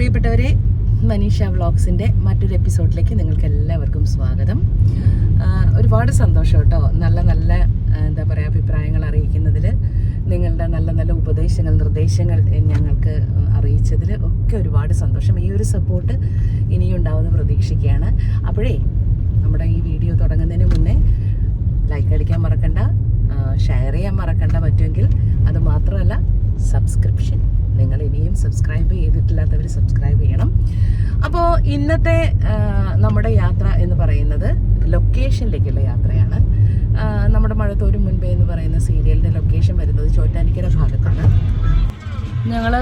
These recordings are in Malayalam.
പ്രിയപ്പെട്ടവരെ, മനീഷ വ്ളോഗ്സിൻ്റെ മറ്റൊരു എപ്പിസോഡിലേക്ക് നിങ്ങൾക്ക് എല്ലാവർക്കും സ്വാഗതം. ഒരുപാട് സന്തോഷം കേട്ടോ, നല്ല നല്ല എന്താ പറയുക അഭിപ്രായങ്ങൾ അറിയിക്കുന്നതിൽ, നിങ്ങളുടെ നല്ല നല്ല ഉപദേശങ്ങൾ നിർദ്ദേശങ്ങൾ ഞങ്ങൾക്ക് അറിയിച്ചതിൽ ഒക്കെ ഒരുപാട് സന്തോഷം. ഈ ഒരു സപ്പോർട്ട് ഇനിയും ഉണ്ടാവുമെന്ന് പ്രതീക്ഷിക്കുകയാണ്. അപ്പോഴേ നമ്മുടെ ഈ വീഡിയോ തുടങ്ങുന്നതിന് മുന്നേ ലൈക്ക് അടിക്കാൻ മറക്കണ്ട, ഷെയർ ചെയ്യാൻ മറക്കണ്ട, പറ്റുമെങ്കിൽ അത് മാത്രമല്ല സബ്സ്ക്രിപ്ഷൻ, നിങ്ങൾ ഇനിയും സബ്സ്ക്രൈബ് ചെയ്തിട്ടില്ലാത്തവർ സബ്സ്ക്രൈബ് ചെയ്യണം. അപ്പോൾ ഇന്നത്തെ നമ്മുടെ യാത്ര എന്ന് പറയുന്നത് ലൊക്കേഷനിലേക്കുള്ള യാത്രയാണ്. നമ്മുടെ മഴത്തോരു മുൻപേ എന്ന് പറയുന്ന സീരിയലിൻ്റെ ലൊക്കേഷൻ വരുന്നത് ചോറ്റാനിക്കര ഭാഗത്താണ്. ഞങ്ങൾ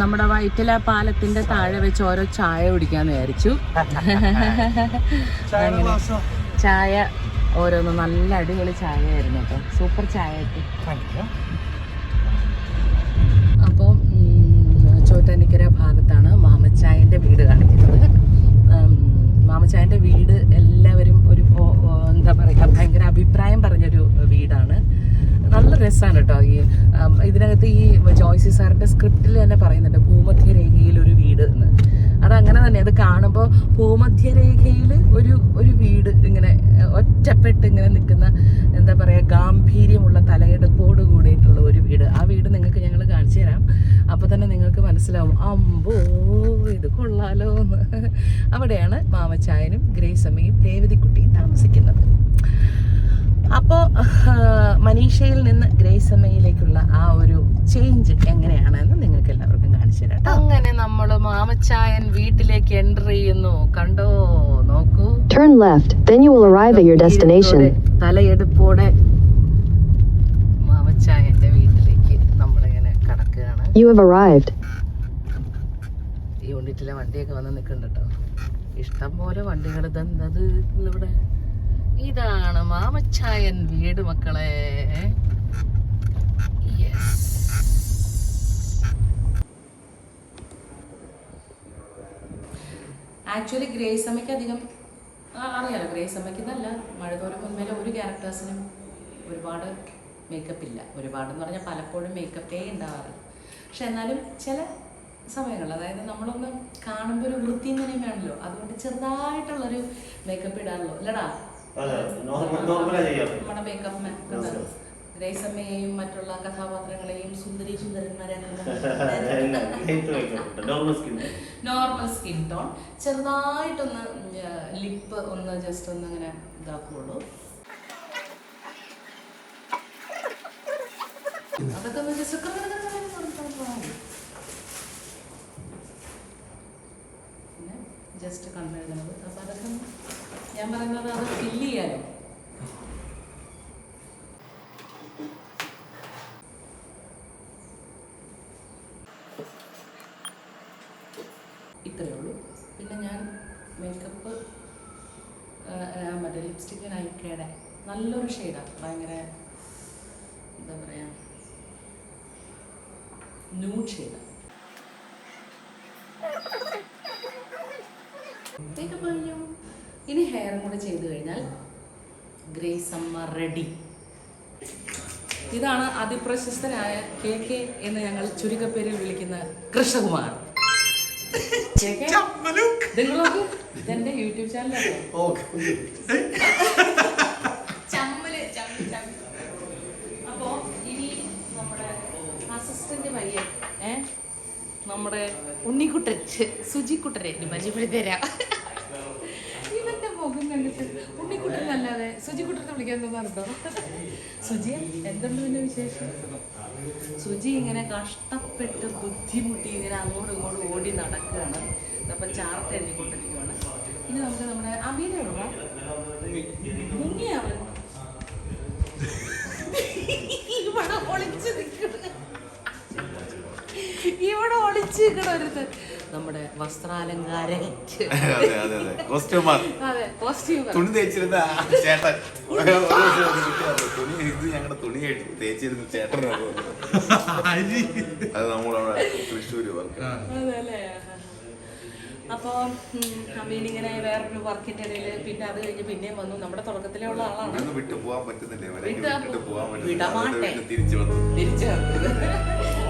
നമ്മുടെ വൈറ്റില പാലത്തിൻ്റെ താഴെ വെച്ച് ഓരോ ചായ കുടിക്കാമെന്ന് വിചാരിച്ചു. അങ്ങനെ ചായ ഓരോന്ന് നല്ല അടിപൊളി ചായ ആയിരുന്നു കേട്ടോ, സൂപ്പർ ചായ ആയിട്ട്. അപ്പോൾ ചോറ്റാനിക്കര ഭാഗത്താണ് മാമച്ചായൻ്റെ വീട് കാണിക്കുന്നത്. മാമച്ചായൻ്റെ വീട് എല്ലാവരും ഒരു എന്താ പറയുക ഭയങ്കര അഭിപ്രായം പറഞ്ഞൊരു വീടാണ്. നല്ല രസമാണ് കേട്ടോ. ഇതിനകത്ത് ഈ ജോയ്സി സാറിൻ്റെ സ്ക്രിപ്റ്റിൽ തന്നെ പറയുന്നുണ്ട് ഭൂമധ്യരേഖയിൽ ഒരു വീട് എന്ന്. അതങ്ങനെ തന്നെ, അത് കാണുമ്പോൾ ഭൂമധ്യരേഖയിൽ ഒരു വീട് ഇങ്ങനെ ഒറ്റപ്പെട്ട് ഇങ്ങനെ നിൽക്കുന്ന, എന്താ പറയുക ഗാംഭീര്യമുള്ള തലയെടുപ്പോട് കൂടിയിട്ടുള്ള ഒരു വീട്. ആ വീട് നിങ്ങൾക്ക് ഞങ്ങൾ കാണിച്ചു തരാം. അപ്പോൾ തന്നെ നിങ്ങൾക്ക് മനസ്സിലാവും, അമ്പോ ഇത് കൊള്ളാലോ എന്ന്. അവിടെയാണ് മാമച്ചായനും ഗ്രേസമ്മയും രേവതിക്കുട്ടിയും താമസിക്കുന്നത്. അപ്പോൾ മനീഷയിൽ നിന്ന് ഗ്രേസമ്മയിലേക്കുള്ള ആ ഒരു ചേഞ്ച് എങ്ങനെയാണെന്ന് നിങ്ങൾക്ക് എല്ലാവർക്കും കാണിച്ചു തരാം. അങ്ങനെ നമ്മൾ മാമച്ചായൻ വീട്ടിലേക്ക് എൻ്റർ ചെയ്യുന്നു. കണ്ടോ, നോക്കൂ. Turn left, then you will arrive at your destination. തലയെടുപ്പോടെ മാമച്ചായന്റെ വീട്ടിലേക്ക് നമ്മളിങ്ങനെ കടക്കുകയാണ്. You have arrived. ഈ യൂണിറ്റിലെ വണ്ടിയൊക്കെ വന്ന് നിൽക്കുന്നുണ്ട് കേട്ടോ, ഇഷ്ടം പോലെ വണ്ടികൾ. ഇതെന്തത് ഇവിടെ? ഇതാണ് മാമച്ചായൻ വീട് മക്കളെ. ആക്ച്വലി ഗ്രേസമ്മയ്ക്ക് അധികം അറിയാലോ, ഗ്രേസമ്മയ്ക്ക് ഇതല്ല മഴത്തോരം മുൻപേലെ ഒരു ക്യാരക്ടേഴ്സിനും ഒരുപാട് മേക്കപ്പ് ഇല്ല. ഒരുപാടെന്ന് പറഞ്ഞാൽ പലപ്പോഴും മേക്കപ്പേ ഉണ്ടാവാറില്ല. പക്ഷെ എന്നാലും ചില സമയങ്ങളിൽ, അതായത് നമ്മളൊന്ന് കാണുമ്പോൾ ഒരു വൃത്തി ഇങ്ങനെ വേണമല്ലോ, അതുകൊണ്ട് ചെറുതായിട്ടുള്ളൊരു മേക്കപ്പ് ഇടാറുള്ളൂ അല്ലടാ. നമ്മുടെ മേക്കപ്പ് ഗ്രേസമ്മയെയും മറ്റുള്ള കഥാപാത്രങ്ങളെയും സുന്ദരി സുന്ദരന്മാരാണ്. നോർമൽ സ്കിൻ ടോൺ, ചെറുതായിട്ടൊന്ന് ലിപ്പ് ഒന്ന് ജസ്റ്റ് ഒന്ന് അങ്ങനെ ഇതാക്കുള്ളൂ. അതൊക്കെ ഒന്ന് ജസ്റ്റ് പിന്നെ ജസ്റ്റ് കണ്ണെഴുതുന്നത്. അപ്പം അതൊക്കെ ഞാൻ പറയുന്നത് അത് ഫില്ല് ചെയ്യാലോ. ഇത്രയേ ഉള്ളൂ. പിന്നെ ഞാൻ മേക്കപ്പ് മറ്റേ ലിപ്സ്റ്റിക്ക് നൈക്കയുടെ നല്ലൊരു ഷെയ്ഡാണ്, ഭയങ്കര എന്താ പറയുക ന്യൂഡ് ഷെയ്ഡാണ്. മേക്കപ്പ് കഴിഞ്ഞു. ഇനി ഹെയറും കൂടെ ചെയ്ത് കഴിഞ്ഞാൽ ഗ്രേസമ്മ റെഡി. ഇതാണ് അതിപ്രശസ്തനായ KK എന്ന് ഞങ്ങൾ ചുരുക്കപ്പേരിൽ വിളിക്കുന്ന കൃഷ്ണകുമാർ. ഇതെന്റെ യൂട്യൂബ് ചാനലാണ്. അപ്പോ ഇനി നമ്മുടെ അസിസ്റ്റന്റ് പയ്യൻ നമ്മുടെ ഉണ്ണിക്കുട്ടൻ സുജിക്കുട്ടനെ പരിചയപ്പെടുത്തി തരാം. ഇവന്റെ മുഖം കണ്ടിട്ട് ഉണ്ണിക്കുട്ടനല്ലാതെ സുജിക്കുട്ടനെ വിളിക്കാൻ തോന്നാറുണ്ടോ? സുജി എന്തുണ്ട് പിന്നെ വിശേഷം? സുജി ഇങ്ങനെ കഷ്ടപ്പെട്ട് ബുദ്ധിമുട്ടി ഇങ്ങനെ അങ്ങോട്ടും ഇങ്ങോട്ടും ഓടി നടക്കുകയാണ്. അപ്പം ചാർട്ട് എഴുതിക്കൊണ്ടിരിക്കുകയാണ്. ഇനി നമുക്ക് നമ്മുടെ അമീനുള്ള മുങ്ങിയാണ് ഇവിടെ ഒളിച്ച് നിൽക്കുന്നത്, ഇവിടെ ഒളിച്ച് നിൽക്കണരുത് നമ്മുടെ വസ്ത്രാലങ്കാരൻ. തുണി തേച്ചിരുന്ന ചേട്ടൻ, ഇത് ഞങ്ങളുടെ തുണി തേച്ചിരുന്ന ചേട്ടനാണ്. അത് നമ്മളവിടെ തൃശ്ശൂര് വർക്ക്. അതല്ലേ. അപ്പോൾ അമീനിങ്ങനെ വേറൊരു വർക്കിൻ്റെ ഇടയിൽ പിന്നെ അത് കഴിഞ്ഞ് പിന്നെയും വന്നു. നമ്മുടെ തുടക്കത്തിലേ ഉള്ള ആളാണ്. വിട്ടു പോകാൻ പറ്റുന്നില്ല, തിരിച്ചു വന്നു.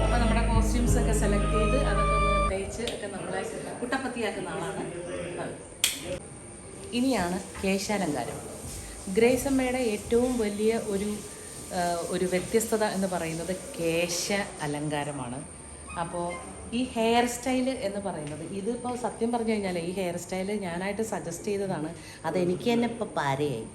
അപ്പോൾ നമ്മുടെ കോസ്റ്റ്യൂംസ് ഒക്കെ സെലക്ട് ചെയ്ത് അതൊക്കെ ഒന്ന് തേച്ച് ഒക്കെ നമ്മൾ കുട്ടപ്പത്തിയാക്കുന്ന ആളാണ്. ഇനിയാണ് കേശാലങ്കാരം. ഗ്രേസ് അമ്മയുടെ ഏറ്റവും വലിയ ഒരു വ്യത്യസ്തത എന്ന് പറയുന്നത് കേശ അലങ്കാരമാണ്. അപ്പോൾ ഈ ഹെയർ സ്റ്റൈല് എന്ന് പറയുന്നത് ഇതിപ്പോൾ സത്യം പറഞ്ഞു കഴിഞ്ഞാൽ ഈ ഹെയർ സ്റ്റൈല് ഞാനായിട്ട് സജസ്റ്റ് ചെയ്തതാണ്. അതെനിക്ക് തന്നെ ഇപ്പോൾ പാരയായി.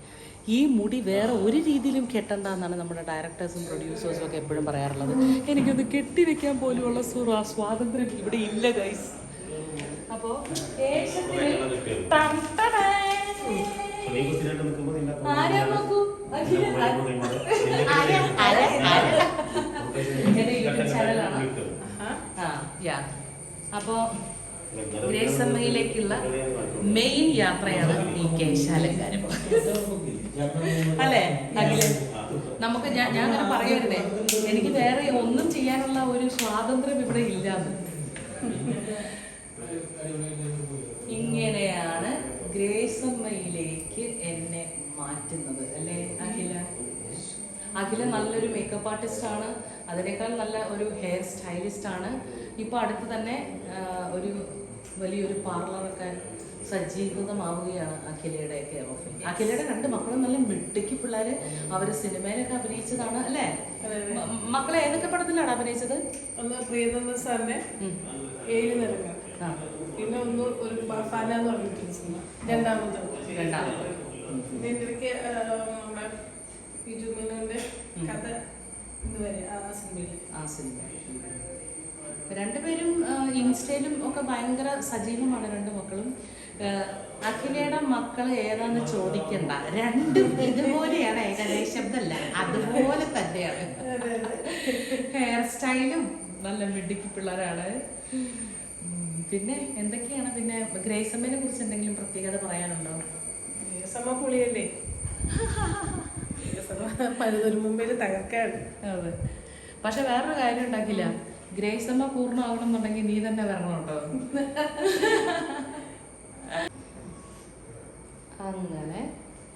ഈ മുടി വേറെ ഒരു രീതിയിലും കെട്ടണ്ട എന്നാണ് നമ്മുടെ ഡയറക്ടേഴ്സും പ്രൊഡ്യൂസേഴ്സും ഒക്കെ എപ്പോഴും പറയാറുള്ളത്. എനിക്കൊന്ന് കെട്ടിവെക്കാൻ പോലുമുള്ള സ്വാതന്ത്ര്യം ഇവിടെ ഇല്ല ഗൈസ്. അപ്പോൾ ആരാ നോക്കൂ എൻ്റെ യൂട്യൂബ് ചാനലാണ്. അപ്പോൾ ഗ്രേസ് അമ്മയിലേക്കുള്ള മെയിൻ യാത്രയാണ് ഈ കേശാലങ്കാരം അല്ലേ അഖില? നമുക്ക് ഞാൻ അങ്ങനെ പറയരുതേ, എനിക്ക് വേറെ ഒന്നും ചെയ്യാനുള്ള ഒരു സ്വാതന്ത്ര്യം ഇവിടെ ഇല്ലാന്ന്. ഇങ്ങനെയാണ് ഗ്രേസ് അമ്മയിലേക്ക് എന്നെ മാറ്റുന്നത് അല്ലേ അഖില? അഖില നല്ലൊരു മേക്കപ്പ് ആർട്ടിസ്റ്റാണ്, അതിനേക്കാൾ നല്ല ഒരു ഹെയർ സ്റ്റൈലിസ്റ്റാണ്. ഇപ്പോൾ അടുത്ത് തന്നെ ഒരു വലിയൊരു പാർലറൊക്കെ സജ്ജീകൃതമാവുകയാണ് അഖിലയുടെയൊക്കെ ഓഫീസ്. അഖിലയുടെ 2 മക്കളും നല്ല മിടുക്കി പിള്ളേർ. അവർ സിനിമയിലൊക്കെ അഭിനയിച്ചതാണ് അല്ലേ? മക്കളെ ഏതൊക്കെ പടത്തിലാണ് അഭിനയിച്ചത്? ഒന്ന് പ്രിയദർശൻ സാറിന്റെ 7 നിറങ്ങൾ, പിന്നെ ഒന്ന് ഒരു ഫന എന്ന് പറഞ്ഞിട്ടുള്ള സിനിമ, രണ്ടാമത്തെ ഇതിന്റെ ഇടയ്ക്ക് നമ്മുടെ ബിജു മേനോന്റെ കഥ ഇതുവരെ ആ സിനിമ. രണ്ടുപേരും ഇൻസ്റ്റയിലും ഒക്കെ ഭയങ്കര സജീവമാണ് 2 മക്കളും. അഖിലയുടെ മക്കൾ ഏതാന്ന് ചോദിക്കണ്ട, 2 ഇതുപോലെയാണ്, ഏകദേശബ്ദമല്ല അതുപോലെ തന്നെയാണ്. ഹെയർ സ്റ്റൈലും നല്ല മിടുക്കി പിള്ളേരാണ്. പിന്നെ എന്തൊക്കെയാണ്? പിന്നെ ഗ്രേസ് അമ്മയെ കുറിച്ച് എന്തെങ്കിലും പ്രത്യേകത പറയാനുണ്ടോ? ഗ്രേസ് അമ്മ പുളിയല്ലേ, പലതൊരു മുമ്പിൽ തകർക്കാണ്. അതെ, പക്ഷെ വേറൊരു കാര്യം ഉണ്ടാക്കില്ല, ഗ്രേസ് അമ്മ പൂർണ്ണമാകണം എന്നുണ്ടെങ്കിൽ നീ തന്നെ വരണം കേട്ടോ. അങ്ങനെ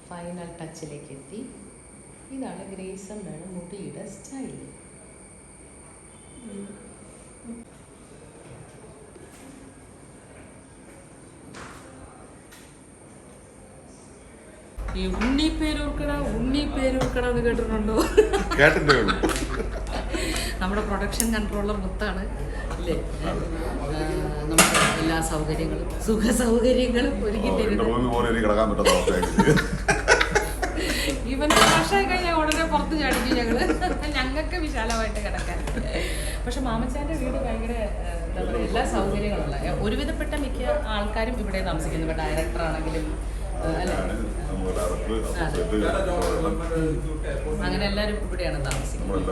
ഫൈനൽ ടച്ചിലേക്ക് എത്തി. ഇതാണ് ഗ്രേസ് അമ്മയുടെ മുടിയുടെ സ്റ്റൈൽ. ഈ ഉണ്ണിപ്പേരൂർക്കട എന്ന് കേട്ടിട്ടുണ്ടോ? കേട്ടിട്ടേ നമ്മുടെ പ്രൊഡക്ഷൻ കൺട്രോളർ മുത്താണ് അല്ലേ? നമുക്ക് എല്ലാ സൗകര്യങ്ങളും സുഖ സൗകര്യങ്ങളും ഒരുക്കി തരുന്നു. ഇവന് വർഷമായി കഴിഞ്ഞാൽ ഉടനെ പുറത്ത് ചാടിക്കും ഞങ്ങൾക്ക് വിശാലമായിട്ട് കിടക്കാൻ. പക്ഷെ മാമച്ചാൻ്റെ വീട് ഭയങ്കര എന്താ പറയുക, എല്ലാ സൗകര്യങ്ങളുള്ള, ഒരുവിധപ്പെട്ട മിക്ക ആൾക്കാരും ഇവിടെ താമസിക്കുന്നു. ഇപ്പോൾ ഡയറക്ടർ ആണെങ്കിലും അല്ലേ, അങ്ങനെ എല്ലാവരും ഇവിടെയാണ് താമസിക്കുന്നത്.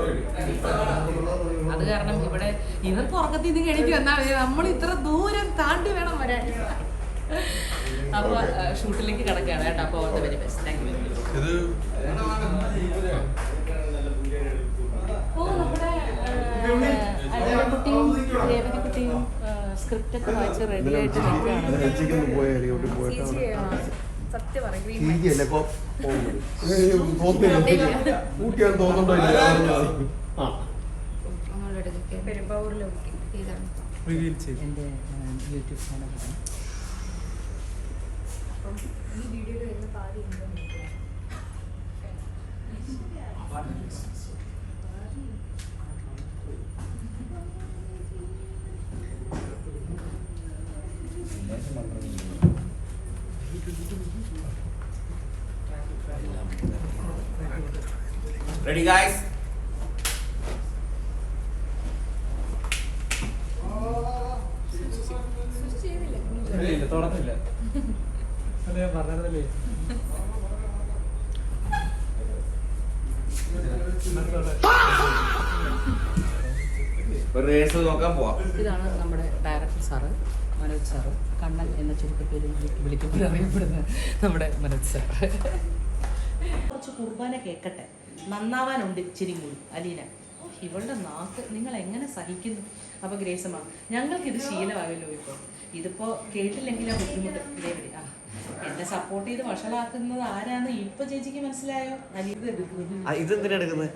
അത് കാരണം ഇവിടെ ഇവർക്ക് ഉറക്കത്തിൽ നിന്ന് എണീറ്റ് വന്നാൽ നമ്മൾ ഇത്ര ദൂരം താണ്ടി വേണം വരാൻ. അപ്പോൾ ഷൂട്ടിലേക്ക് കിടക്കുകയാണ് കേട്ടോ. അപ്പോൾ all the very best. Thank you very much. നമ്മുടെ കുട്ടിയും രേവതി കുട്ടിയും സ്ക്രിപ്റ്റൊക്കെ വായിച്ച് റെഡി ആയിട്ട് നിൽക്കുകയാണ്. സത്യം പെരുമ്പാവൂരിലെ എൻ്റെ യൂട്യൂബ് ചാനലാണ്. ഈ വീഡിയോയിൽ വരുന്ന പാതി Ready guys? തുറന്നില്ല അതെ പറഞ്ഞതല്ലേ. ഇതാണ് നമ്മുടെ director sir Manoj sir, Kannan എന്ന ചുരുക്കപ്പേരിൽ വിളിക്കുമ്പോൾ അറിയപ്പെടുന്ന നമ്മുടെ മനോജ് സാറ്. കുറച്ച് കുർബാന കേൾക്കട്ടെ, നന്നാവാനുണ്ട് ഇച്ചിരി കൂടി. അലീന, ഇവളുടെ നാക്ക് നിങ്ങൾ എങ്ങനെ സഹിക്കുന്നു? അപ്പോൾ ഗ്രേസമ്മ, ഞങ്ങൾക്കിത് ശീലമാകല്ലോ. ഇപ്പോൾ ഇതിപ്പോൾ കേട്ടില്ലെങ്കിലും ബുദ്ധിമുട്ട്. ഇതേപടി എന്നെ സപ്പോർട്ട് ചെയ്ത് വഷളാക്കുന്നത് ആരാന്ന് ഇപ്പൊ ചേച്ചിക്ക് മനസ്സിലായോ? അലീന ഇതെന്തിനാ എടുക്കുന്നത്?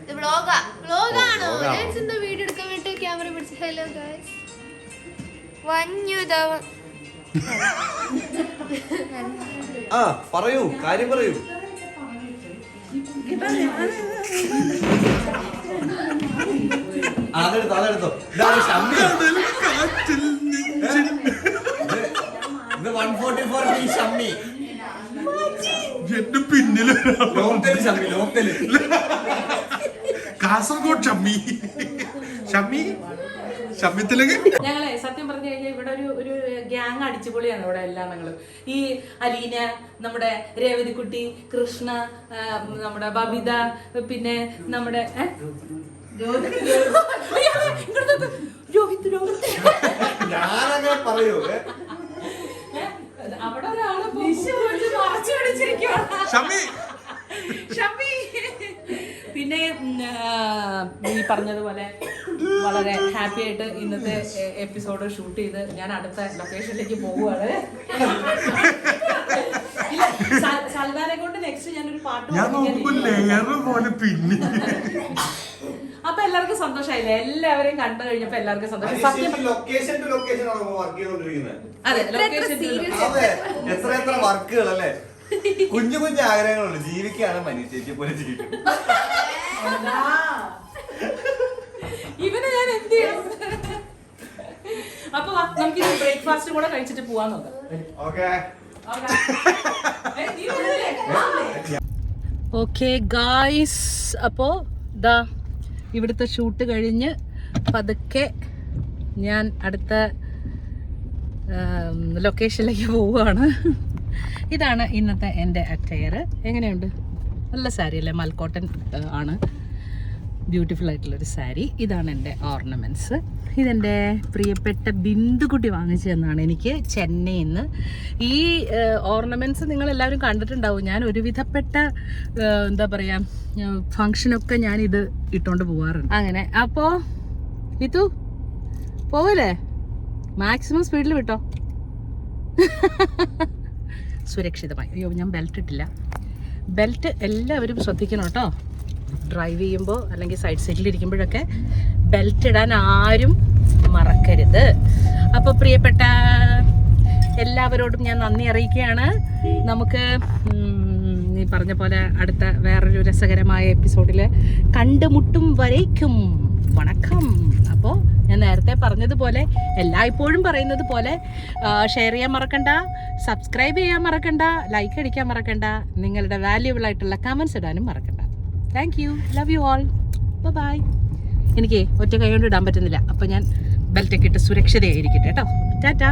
ആ പറയൂ, കാര്യം പറയൂ. അതെടുത്തോ. ഇതാണ് ഷമ്മി. ഇത് 144 ഷമ്മി. എന്റെ പിന്നില് ലോക്കല് ഷമ്മി, ലോക്കല്. കാസർഗോഡ് ഷമ്മിത്തിലേക്ക് ഞങ്ങളെ സത്യം പറഞ്ഞു കഴിഞ്ഞാൽ ഇവിടെ ഒരു ഗ്യാങ് അടിച്ചുപൊളിയാണ് ഇവിടെ എല്ലാ ഞങ്ങളും. ഈ അലീന, നമ്മുടെ രേവതിക്കുട്ടി, കൃഷ്ണ, നമ്മുടെ ബബിത, പിന്നെ നമ്മുടെ രോഹിത് ഞാനങ്ങനെ പറയൂ. അവിടെ ഒരാള് മറച്ചു പിടിച്ചിരിക്കുവാണ്. പിന്നെ ഈ പറഞ്ഞതുപോലെ വളരെ ഹാപ്പി ആയിട്ട് ഇന്നത്തെ എപ്പിസോഡ് ഷൂട്ട് ചെയ്ത് ഞാൻ അടുത്ത ലൊക്കേഷനിലേക്ക് പോവുകയാണ്. സൽമാനെ കൊണ്ട് നെക്സ്റ്റ് ഞാനൊരു പാട്ട് അപ്പൊ എല്ലാവർക്കും സന്തോഷമായില്ലേ? എല്ലാവരെയും കണ്ടു കഴിഞ്ഞപ്പോ എല്ലാവർക്കും സന്തോഷം. സത്യം ലൊക്കേഷൻ ടു ലൊക്കേഷൻ ആണ് വർക്ക് ചെയ്തോണ്ടിരിക്കുന്നത്. അതെ, ലൊക്കേഷൻ എത്ര വർക്കുകൾ അല്ലേ. കുഞ്ഞു കുഞ്ഞു ആഗ്രഹങ്ങളുണ്ട്. ജീവിക്കുകയാണ് മനുഷ്യയെ പോലെ ജീവിക്കും. ഇവനെ ഞാൻ എന്ത് ചെയ്യണം? അപ്പൊ നമുക്ക് ബ്രേക്ക്ഫാസ്റ്റ് കൂടെ കഴിച്ചിട്ട് പോവാൻ നോക്കാം. ഓക്കെ ഗായ്സ്, അപ്പോ ദാ ഇവിടുത്തെ ഷൂട്ട് കഴിഞ്ഞ് പതുക്കെ ഞാൻ അടുത്ത ലൊക്കേഷനിലേക്ക് പോവുകയാണ്. ഇതാണ് ഇന്നത്തെ എൻ്റെ അറ്റയർ. എങ്ങനെയുണ്ട്? നല്ല സാരി അല്ലേ? മൽക്കോട്ടൻ ആണ്, ബ്യൂട്ടിഫുൾ ആയിട്ടുള്ളൊരു സാരി. ഇതാണ് എൻ്റെ ഓർണമെൻറ്റ്സ്. ഇതെൻ്റെ പ്രിയപ്പെട്ട ബിന്ദുകുട്ടി വാങ്ങിച്ചു തന്നാണ് എനിക്ക് ചെന്നൈയിൽ നിന്ന്. ഈ ഓർണമെൻറ്റ്സ് നിങ്ങളെല്ലാവരും കണ്ടിട്ടുണ്ടാവും. ഞാൻ ഒരുവിധപ്പെട്ട എന്താ പറയുക ഫങ്ഷനൊക്കെ ഞാനിത് ഇട്ടുകൊണ്ട് പോകാറുണ്ട്. അങ്ങനെ അപ്പോൾ ഇതു പോവല്ലേ? മാക്സിമം സ്പീഡിൽ വിട്ടോ, സുരക്ഷിതമായി. അയ്യോ, ഞാൻ ബെൽറ്റ് ഇട്ടില്ല. ബെൽറ്റ് എല്ലാവരും ശ്രദ്ധിക്കണം കേട്ടോ. ഡ്രൈവ് ചെയ്യുമ്പോൾ അല്ലെങ്കിൽ സൈഡ് സീറ്റിലിരിക്കുമ്പോഴൊക്കെ ബെൽറ്റ് ഇടാൻ ആരും മറക്കരുത്. അപ്പോൾ പ്രിയപ്പെട്ട എല്ലാവരോടും ഞാൻ നന്ദി അറിയിക്കുകയാണ്. നമുക്ക് ഈ പറഞ്ഞ പോലെ അടുത്ത വേറൊരു രസകരമായ എപ്പിസോഡിൽ കണ്ടുമുട്ടും വരേക്കും വണക്കം. അപ്പോൾ ഞാൻ നേരത്തെ പറഞ്ഞതുപോലെ, എല്ലായ്പ്പോഴും പറയുന്നത് പോലെ, ഷെയർ ചെയ്യാൻ മറക്കണ്ട, സബ്സ്ക്രൈബ് ചെയ്യാൻ മറക്കണ്ട, ലൈക്ക് അടിക്കാൻ മറക്കണ്ട, നിങ്ങളുടെ വാല്യുബിൾ ആയിട്ടുള്ള കമൻസ് ഇടാനും മറക്കണ്ട. Thank you, love you all, bye. എനിക്ക് ഒറ്റ കൈ കൊണ്ട് ഇടാൻ പറ്റുന്നില്ല, അപ്പോൾ ഞാൻ ബെൽറ്റൊക്കെ ഇട്ട് സുരക്ഷിതയായിരിക്കട്ടെ കേട്ടോ. ടാറ്റാ.